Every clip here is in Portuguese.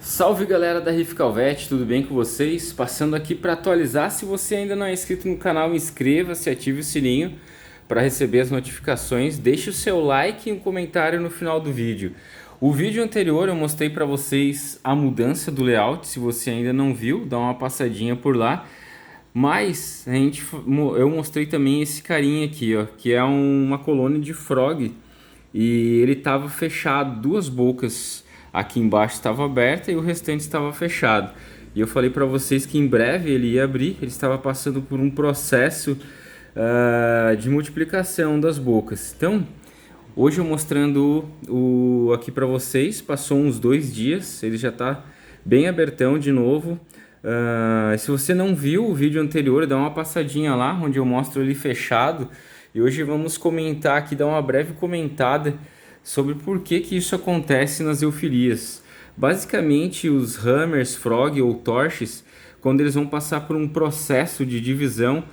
Salve galera da Riff Calvete, tudo bem com vocês? Passando aqui para atualizar, se você ainda não é inscrito no canal, inscreva-se, ative o sininho para receber as notificações, deixe o seu like e um comentário no final do vídeo. O vídeo anterior eu mostrei para vocês a mudança do layout, se você ainda não viu, dá uma passadinha por lá. Mas eu mostrei também esse carinha aqui, ó, que é uma colônia de frog e ele estava fechado, duas bocas aqui embaixo estava aberta e o restante estava fechado. E eu falei para vocês que em breve ele ia abrir, ele estava passando por um processo de multiplicação das bocas. Então, hoje eu mostrando aqui para vocês, passou uns 2 dias, ele já está bem abertão de novo. Se você não viu o vídeo anterior, dá uma passadinha lá, onde eu mostro ele fechado. E hoje vamos comentar aqui, dar uma breve comentada sobre por que isso acontece nas eufilias. Basicamente, os hammers, frog ou torches, quando eles vão passar por um processo de divisão,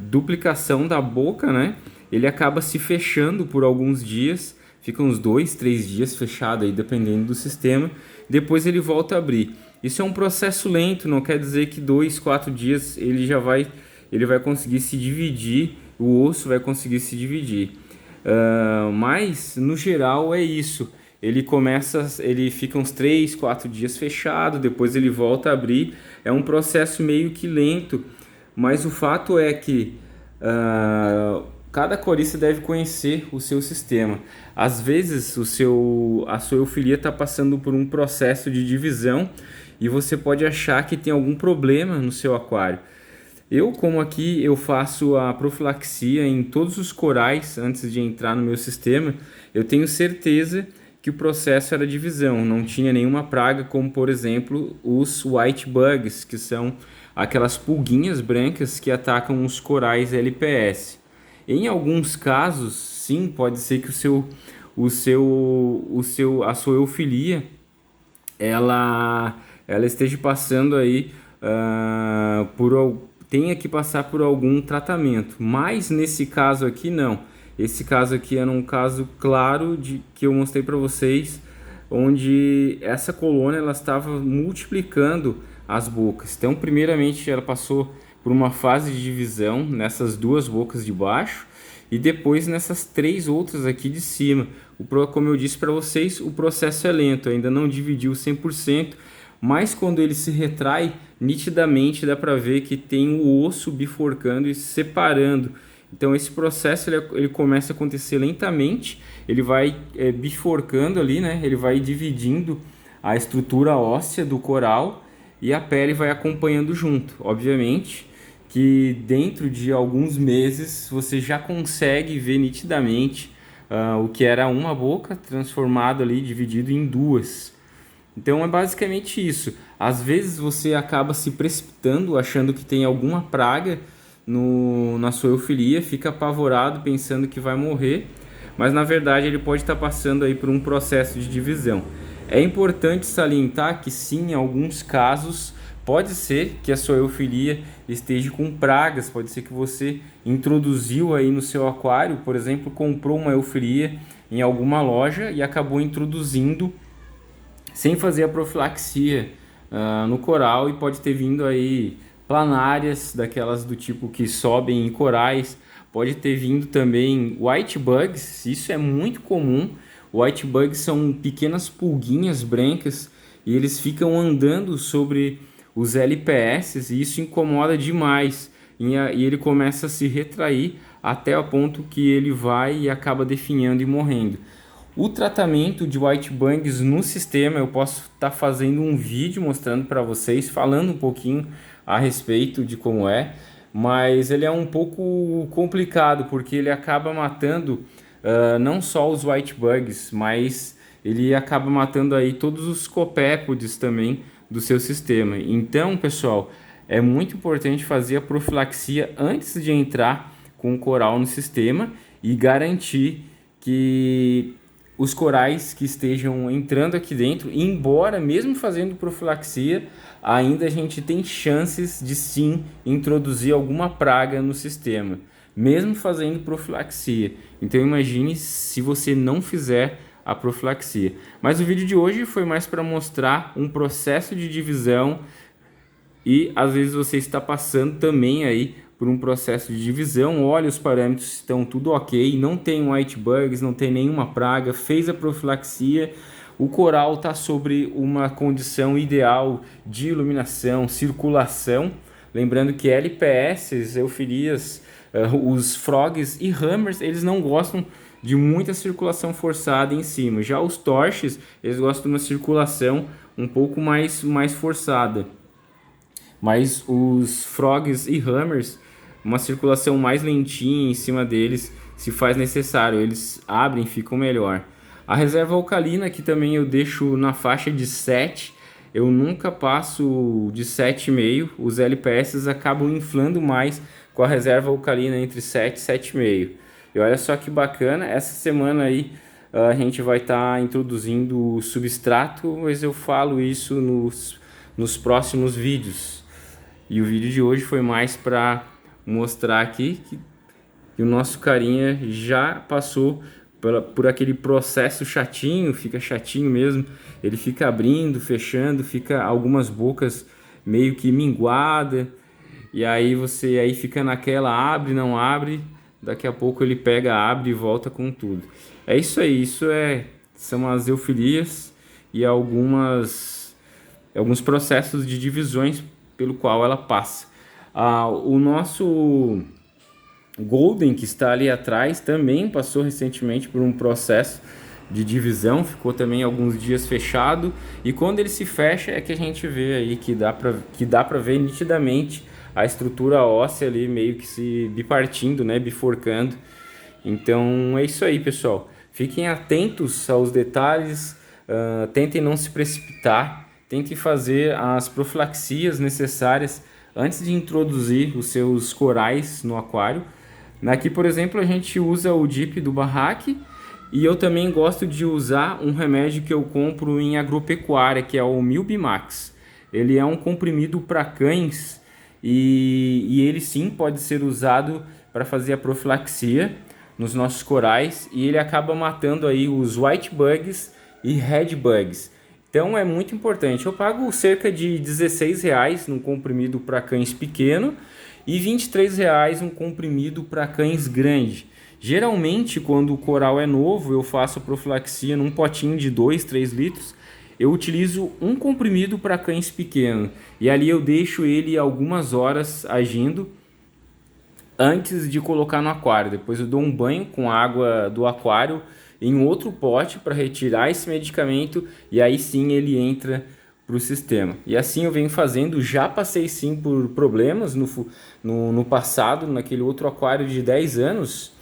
duplicação da boca, né? Ele acaba se fechando por alguns dias, fica uns 2, 3 dias fechado aí, dependendo do sistema. Depois ele volta a abrir. Isso é um processo lento, não quer dizer que 2, 4 dias ele vai conseguir se dividir, o osso vai conseguir se dividir. Mas no geral é isso. Ele fica uns 3, 4 dias fechado, depois ele volta a abrir. É um processo meio que lento, mas o fato é que cada corista deve conhecer o seu sistema. Às vezes a sua eufilia está passando por um processo de divisão e você pode achar que tem algum problema no seu aquário. Como aqui eu faço a profilaxia em todos os corais antes de entrar no meu sistema, eu tenho certeza que o processo era divisão, não tinha nenhuma praga, como por exemplo os white bugs, que são aquelas pulguinhas brancas que atacam os corais LPS. Em alguns casos, sim, pode ser que a sua eufilia ela esteja passando aí tenha que passar por algum tratamento, mas nesse caso aqui não. Esse caso aqui era um caso claro que eu mostrei para vocês, onde essa colônia ela estava multiplicando as bocas. Então, primeiramente, ela passou por uma fase de divisão nessas duas bocas de baixo e depois nessas 3 outras aqui de cima. Como eu disse para vocês, o processo é lento, ainda não dividiu 100%. Mas quando ele se retrai, nitidamente dá para ver que tem o osso biforcando e se separando. Então esse processo ele começa a acontecer lentamente, ele vai biforcando ali, né? Ele vai dividindo a estrutura óssea do coral e a pele vai acompanhando junto. Obviamente que dentro de alguns meses você já consegue ver nitidamente o que era uma boca transformado ali, dividido em 2. Então é basicamente isso. Às vezes você acaba se precipitando, achando que tem alguma praga na sua eufilia, fica apavorado pensando que vai morrer, mas na verdade ele pode estar passando aí por um processo de divisão. É importante salientar que sim, em alguns casos pode ser que a sua eufilia esteja com pragas, pode ser que você introduziu aí no seu aquário, por exemplo, comprou uma eufilia em alguma loja e acabou introduzindo sem fazer a profilaxia no coral e pode ter vindo aí planárias, daquelas do tipo que sobem em corais, pode ter vindo também white bugs, isso é muito comum. White bugs são pequenas pulguinhas brancas e eles ficam andando sobre os LPS e isso incomoda demais e ele começa a se retrair até o ponto que ele vai e acaba definhando e morrendo. O tratamento de white bugs no sistema, eu posso estar fazendo um vídeo mostrando para vocês, falando um pouquinho a respeito de como é, mas ele é um pouco complicado, porque ele acaba matando não só os white bugs, mas ele acaba matando aí todos os copépodes também do seu sistema. Então, pessoal, é muito importante fazer a profilaxia antes de entrar com o coral no sistema e garantir que os corais que estejam entrando aqui dentro, embora mesmo fazendo profilaxia, ainda a gente tem chances de sim introduzir alguma praga no sistema, mesmo fazendo profilaxia. Então imagine se você não fizer a profilaxia. Mas o vídeo de hoje foi mais para mostrar um processo de divisão e às vezes você está passando também aí por um processo de divisão, olha, os parâmetros estão tudo ok, não tem white bugs, não tem nenhuma praga, fez a profilaxia, o coral está sobre uma condição ideal de iluminação, circulação, lembrando que LPS, eufilias, os frogs e hammers, eles não gostam de muita circulação forçada em cima, já os torches, eles gostam de uma circulação um pouco mais forçada. Mas os frogs e hammers, uma circulação mais lentinha em cima deles, se faz necessário, eles abrem, ficam melhor. A reserva alcalina, que também eu deixo na faixa de 7, eu nunca passo de 7,5, os LPS acabam inflando mais com a reserva alcalina entre 7 e 7,5. E olha só que bacana, essa semana aí a gente vai estar introduzindo o substrato, mas eu falo isso nos próximos vídeos. E o vídeo de hoje foi mais para mostrar aqui que o nosso carinha já passou por aquele processo chatinho, fica chatinho mesmo, ele fica abrindo, fechando, fica algumas bocas meio que minguada, e aí você aí fica naquela, abre, não abre, daqui a pouco ele pega, abre e volta com tudo. É isso aí, são as eufilias e alguns processos de divisões pelo qual ela passa. O nosso Golden, que está ali atrás, também passou recentemente por um processo de divisão, ficou também alguns dias fechado, e quando ele se fecha é que a gente vê aí que dá para ver nitidamente a estrutura óssea ali meio que se bipartindo, né, biforcando. Então é isso aí, pessoal. Fiquem atentos aos detalhes, tentem não se precipitar, tentem fazer as profilaxias necessárias antes de introduzir os seus corais no aquário. Aqui, por exemplo, a gente usa o DIP do Barraque, e eu também gosto de usar um remédio que eu compro em agropecuária, que é o Milbimax. Ele é um comprimido para cães e ele sim pode ser usado para fazer a profilaxia nos nossos corais, e ele acaba matando aí os white bugs e red bugs. Então é muito importante. Eu pago cerca de R$16 num comprimido para cães pequeno e R$23 um comprimido para cães grande. Geralmente, quando o coral é novo, eu faço a profilaxia num potinho de 2, 3 litros. Eu utilizo um comprimido para cães pequenos e ali eu deixo ele algumas horas agindo antes de colocar no aquário. Depois eu dou um banho com água do aquário em outro pote para retirar esse medicamento, e aí sim ele entra para o sistema. E assim eu venho fazendo, já passei sim por problemas no passado, naquele outro aquário de 10 anos,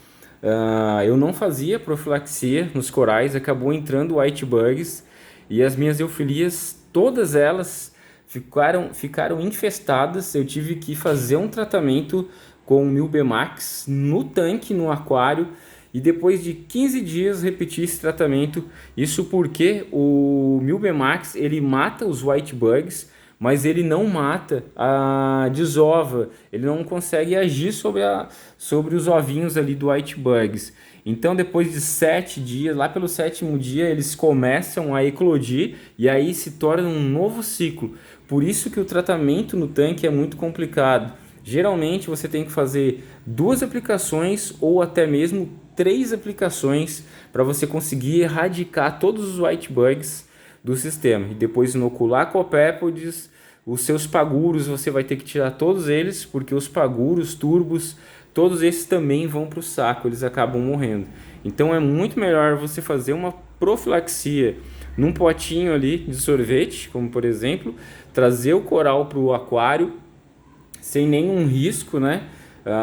eu não fazia profilaxia nos corais, acabou entrando white bugs, e as minhas eufilias, todas elas ficaram infestadas. Eu tive que fazer um tratamento com o Milbemax no tanque, no aquário, e depois de 15 dias repetir esse tratamento. Isso porque o Milbemax ele mata os white bugs, mas ele não mata a desova, ele não consegue agir sobre os ovinhos ali do white bugs. Então depois de 7 dias, lá pelo 7º dia, eles começam a eclodir e aí se torna um novo ciclo. Por isso que o tratamento no tanque é muito complicado. Geralmente você tem que fazer 2 aplicações ou até mesmo 3 aplicações para você conseguir erradicar todos os white bugs do sistema. E depois inocular copépodes, os seus paguros você vai ter que tirar todos eles, porque os paguros, turbos, todos esses também vão para o saco, eles acabam morrendo. Então é muito melhor você fazer uma profilaxia num potinho ali de sorvete, como por exemplo, trazer o coral para o aquário sem nenhum risco, né?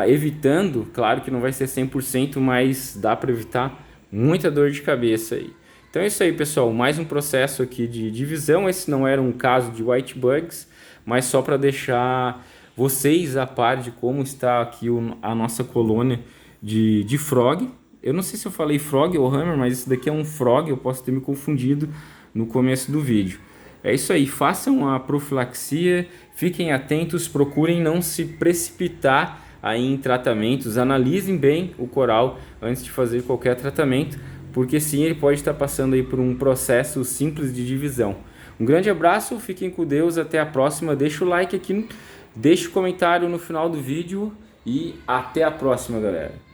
Evitando, claro que não vai ser 100%, mas dá para evitar muita dor de cabeça aí. Então é isso aí, pessoal, mais um processo aqui de divisão. Esse não era um caso de white bugs, mas só para deixar vocês a par de como está aqui a nossa colônia de frog. Eu não sei se eu falei frog ou hammer, mas isso daqui é um frog, eu posso ter me confundido no começo do vídeo. É isso aí, façam a profilaxia, fiquem atentos, procurem não se precipitar aí em tratamentos, analisem bem o coral antes de fazer qualquer tratamento, porque sim, ele pode estar passando aí por um processo simples de divisão. Um grande abraço, fiquem com Deus, até a próxima. Deixa o like aqui, deixa o comentário no final do vídeo e até a próxima, galera.